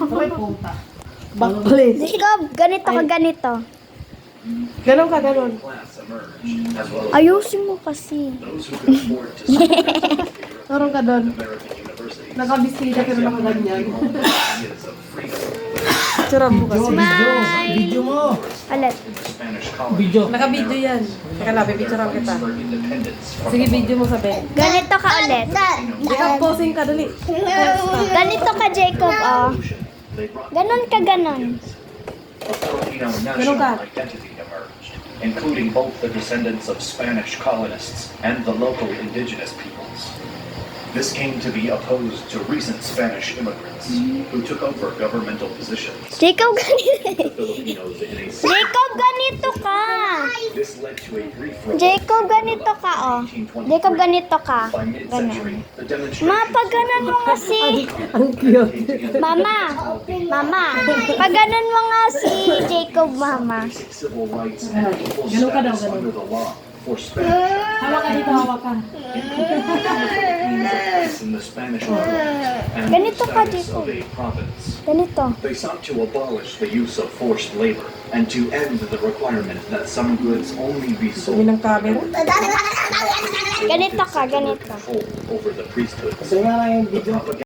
Sabay punta. Backblaze. Jacob, ganito ka ganito. Ganon ka, ganon. Ayusin mo kasi. Meron ka doon. Nakabisita pero nakaganyan. Sarap mo kasi. Bye! Video mo! Ulit. Video. Naka-video yan. Teka lang, bibidyoran kita. Sige, video mo sabi. Ganito ka ulit. Jacob, posing ka, dali. Ganito ka, Jacob, oh. Ganon ka, ganon. A Filipino Ganun ka. national identity emerged, including both the descendants of Spanish colonists and the local indigenous peoples. This came to be opposed to recent Spanish immigrants who took over governmental positions. Jacob, ganito. The Filipinos in a Jacob, ganito ka. This led to a brief revolt Jacob, ganito ka, oh. Jacob, ganito ka. by Ganon. mid-century. The demonstration Ma, pag ganon mo nga si... Ang cute. Mama, mama, pag ganon mo nga si Jacob, mama. basic civil rights and equal Ganun ka daw, status ganun. under the law for Spanish. Hawa ka dito, hawa ka. In the Spanish colonies and Ganito the ka, status Jacob. of a province. Ganito. They sought to abolish the use of forced labor and to end the requirement that some goods only be sold Yun ang camera. Ganito ka, ganito. control over the priesthood. Kasi nga lang yung The video. propaganda